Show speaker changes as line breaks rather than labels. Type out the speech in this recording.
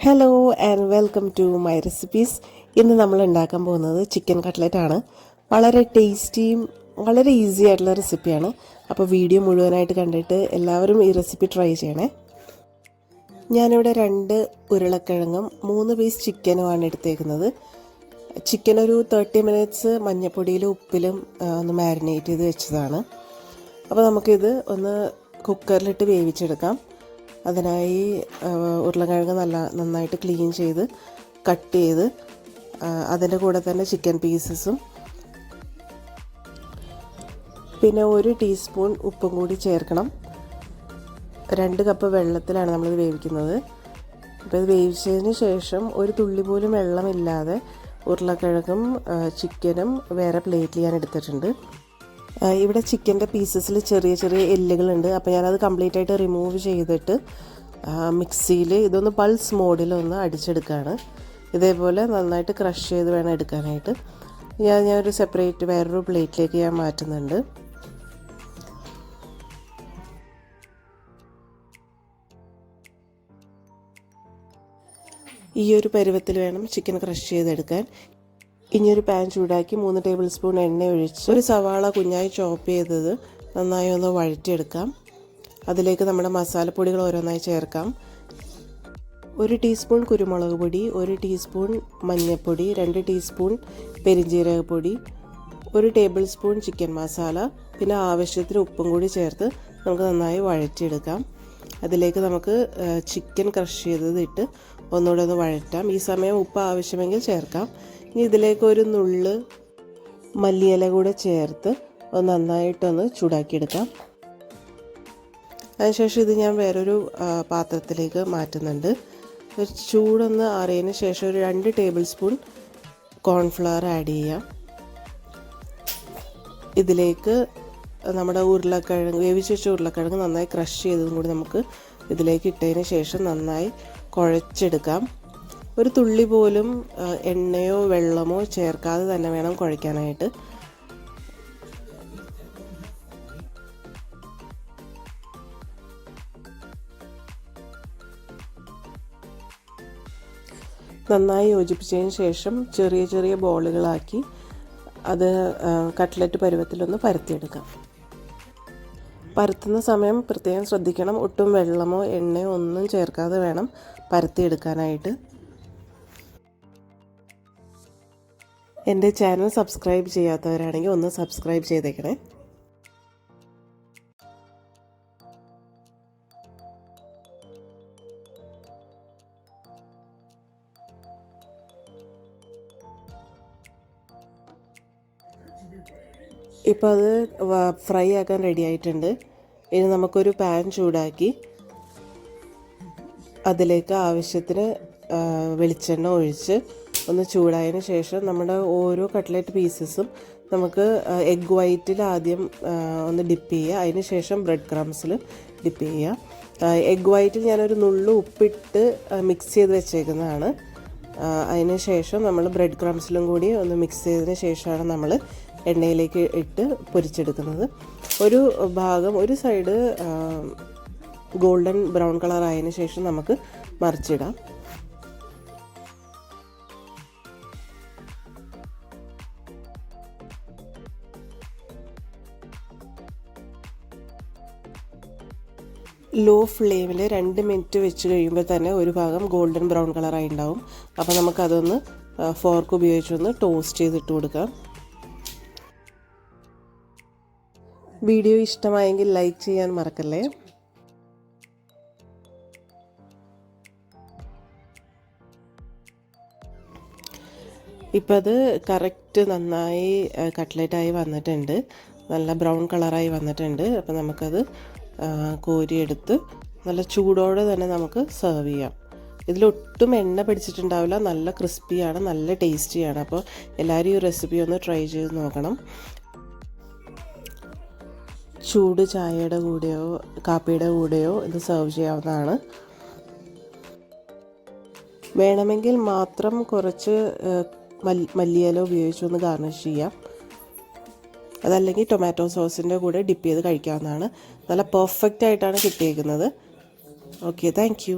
Hello and welcome to my recipes. ഇന്ന് നമ്മൾ ഉണ്ടാക്കാൻ പോകുന്നത് ചിക്കൻ കട്ട്ലറ്റ് ആണ്. വളരെ ടേസ്റ്റിയും വളരെ ഈസി ആയിട്ടുള്ള റെസിപ്പിയാണ്. അപ്പോൾ വീഡിയോ മുഴുവനായിട്ട് കണ്ടിട്ട് എല്ലാവരും ഈ റെസിപ്പി ട്രൈ ചെയ്യണേ. ഞാനിവിടെ 2 ഉരുളക്കിഴങ്ങും 3 പീസ് ചിക്കനുമാണ് എടുത്തേക്കുന്നത്. ചിക്കൻ ഒരു 30 മിനിറ്റ്സ് മഞ്ഞൾപ്പൊടിയിലും ഉപ്പിലും ഒന്ന് മാരിനേറ്റ് ചെയ്ത് വെച്ചതാണ്. അപ്പോൾ നമുക്കിത് ഒന്ന് കുക്കറിലിട്ട് വേവിച്ചെടുക്കാം. അതിനായി ഉരുളക്കിഴങ്ങ് നന്നായിട്ട് ക്ലീൻ ചെയ്ത് കട്ട് ചെയ്ത് അതിൻ്റെ കൂടെ തന്നെ ചിക്കൻ പീസസും പിന്നെ 1 ടീസ്പൂൺ ഉപ്പും കൂടി ചേർക്കണം. 2 കപ്പ് വെള്ളത്തിലാണ് നമ്മളിത് വേവിക്കുന്നത്. അപ്പോൾ ഇത് വേവിച്ചതിന് ശേഷം ഒരു തുള്ളി പോലും വെള്ളമില്ലാതെ ഉരുളക്കിഴങ്ങും ചിക്കനും വേറെ പ്ലേറ്റിൽ ഞാൻ എടുത്തിട്ടുണ്ട്. ഇവിടെ ചിക്കൻ്റെ പീസസിൽ ചെറിയ ചെറിയ എല്ലുകളുണ്ട്. അപ്പോൾ ഞാനത് കംപ്ലീറ്റ് ആയിട്ട് റിമൂവ് ചെയ്തിട്ട് മിക്സിയിൽ ഇതൊന്ന് പൾസ് മോഡിലൊന്ന് അടിച്ചെടുക്കുകയാണ്. ഇതേപോലെ നന്നായിട്ട് ക്രഷ് ചെയ്ത് വേണം എടുക്കാനായിട്ട്. ഞാനൊരു സെപ്പറേറ്റ് വേറൊരു പ്ലേറ്റിലേക്ക് ഞാൻ മാറ്റുന്നുണ്ട്. ഈ ഒരു പരുവത്തിൽ വേണം ചിക്കൻ ക്രഷ് ചെയ്തെടുക്കാൻ. ഇനിയൊരു പാൻ ചൂടാക്കി 3 ടേബിൾ സ്പൂൺ എണ്ണ ഒഴിച്ച് ഒരു സവാള കുഞ്ഞായി ചോപ്പ് ചെയ്തത് നന്നായി ഒന്ന് വഴറ്റിയെടുക്കാം. അതിലേക്ക് നമ്മുടെ മസാലപ്പൊടികൾ ഓരോന്നായി ചേർക്കാം. 1 ടീസ്പൂൺ കുരുമുളക് പൊടി, 1 ടീസ്പൂൺ മഞ്ഞൾപ്പൊടി, 2 ടീസ്പൂൺ പെരിഞ്ജീരകപ്പൊടി, 1 ടേബിൾ സ്പൂൺ ചിക്കൻ മസാല, പിന്നെ ആവശ്യത്തിന് ഉപ്പും കൂടി ചേർത്ത് നമുക്ക് നന്നായി വഴറ്റിയെടുക്കാം. അതിലേക്ക് നമുക്ക് ചിക്കൻ ക്രഷ് ചെയ്തത് ഇട്ട് ഒന്നുകൂടെ ഒന്ന് വഴറ്റാം. ഈ സമയം ഉപ്പ് ആവശ്യമെങ്കിൽ ചേർക്കാം. ഇനി ഇതിലേക്ക് ഒരു നുള്ള് മല്ലിയില കൂടെ ചേർത്ത് നന്നായിട്ടൊന്ന് ചൂടാക്കിയെടുക്കാം. അതിനുശേഷം ഇത് ഞാൻ വേറൊരു പാത്രത്തിലേക്ക് മാറ്റുന്നുണ്ട്. ചൂടൊന്ന് ആറിയതിന് ശേഷം ഒരു 2 ടേബിൾ സ്പൂൺ കോൺഫ്ലവർ ആഡ് ചെയ്യാം. ഇതിലേക്ക് നമ്മുടെ ഉരുളക്കിഴങ്ങ് വേവിച്ച് വെച്ച ഉരുളക്കിഴങ്ങ് നന്നായി ക്രഷ് ചെയ്തതും കൂടി നമുക്ക് ഇതിലേക്ക് ഇട്ടതിന് ശേഷം നന്നായി കുഴച്ചെടുക്കാം. ഒരു തുള്ളി പോലും എണ്ണയോ വെള്ളമോ ചേർക്കാതെ തന്നെ വേണം കുഴയ്ക്കാനായിട്ട്. നന്നായി യോജിപ്പിച്ചതിന് ശേഷം ചെറിയ ചെറിയ ബോളുകളാക്കി അത് കട്ട്ലറ്റ് പരുവത്തിലൊന്ന് പരത്തിയെടുക്കാം. പരത്തുന്ന സമയം പ്രത്യേകം ശ്രദ്ധിക്കണം. ഒട്ടും വെള്ളമോ എണ്ണയോ ഒന്നും ചേർക്കാതെ വേണം പരത്തിയെടുക്കാനായിട്ട്. എൻ്റെ ചാനൽ സബ്സ്ക്രൈബ് ചെയ്യാത്തവരാണെങ്കിൽ ഒന്ന് സബ്സ്ക്രൈബ് ചെയ്തേക്കണേ. ഇപ്പോൾ അത് ഫ്രൈ ആക്കാൻ റെഡി ആയിട്ടുണ്ട്. ഇനി നമുക്കൊരു പാൻ ചൂടാക്കി അതിലേക്ക് ആവശ്യത്തിന് വെളിച്ചെണ്ണ ഒഴിച്ച് ഒന്ന് ചൂടായതിന് ശേഷം നമ്മുടെ ഓരോ കട്ട്ലറ്റ് പീസസും നമുക്ക് എഗ് വൈറ്റിൽ ആദ്യം ഒന്ന് ഡിപ്പ് ചെയ്യുക. അതിന് ശേഷം ബ്രെഡ് ക്രംസിൽ ഡിപ്പ് ചെയ്യുക. എഗ് വൈറ്റിൽ ഞാനൊരു നുള്ളു ഉപ്പിട്ട് മിക്സ് ചെയ്ത് വെച്ചേക്കുന്നതാണ്. അതിന് ശേഷം നമ്മൾ ബ്രെഡ് ക്രംസിലും കൂടി ഒന്ന് മിക്സ് ചെയ്തതിന് ശേഷമാണ് നമ്മൾ എണ്ണയിലേക്ക് ഇട്ട് പൊരിച്ചെടുക്കുന്നത്. ഒരു സൈഡ് ഗോൾഡൻ ബ്രൗൺ കളർ ആയതിന് ശേഷം നമുക്ക് മറിച്ചിടാം. ലോ ഫ്ലെയിമിൽ 2 മിനിറ്റ് വെച്ച് കഴിയുമ്പോൾ തന്നെ ഒരു ഭാഗം ഗോൾഡൻ ബ്രൗൺ കളറായി ഉണ്ടാവും. അപ്പോൾ നമുക്കതൊന്ന് ഫോർക്ക് ഉപയോഗിച്ചൊന്ന് ടോസ്റ്റ് ചെയ്തിട്ട് കൊടുക്കാം. വീഡിയോ ഇഷ്ടമായെങ്കിൽ ലൈക്ക് ചെയ്യാൻ മറക്കല്ലേ. ഇപ്പം അത് കറക്റ്റ് നന്നായി കട്ട്ലറ്റായി വന്നിട്ടുണ്ട്. നല്ല ബ്രൗൺ കളറായി വന്നിട്ടുണ്ട്. അപ്പോൾ നമുക്കത് കോരിയെടുത്ത് നല്ല ചൂടോടെ തന്നെ നമുക്ക് സെർവ് ചെയ്യാം. ഇതിലൊട്ടും എണ്ണ പിടിച്ചിട്ടുണ്ടാവില്ല. നല്ല ക്രിസ്പിയാണ്, നല്ല ടേസ്റ്റിയാണ്. അപ്പോൾ എല്ലാവരും ഈ റെസിപ്പി ഒന്ന് ട്രൈ ചെയ്ത് നോക്കണം. ചൂട് ചായയുടെ കൂടെയോ കാപ്പിയുടെ കൂടെയോ ഇത് സെർവ് ചെയ്യാവുന്നതാണ്. വേണമെങ്കിൽ മാത്രം കുറച്ച് മല്ലിയില ഉപയോഗിച്ചൊന്ന് ഗാർണിഷ് ചെയ്യാം. അതല്ലെങ്കിൽ ടൊമാറ്റോ സോസിൻ്റെ കൂടെ ഡിപ്പ് ചെയ്ത് കഴിക്കാവുന്നതാണ്. നല്ല പെർഫെക്റ്റ് ആയിട്ടാണ് കിട്ടിയേക്കുന്നത്. Okay, thank U.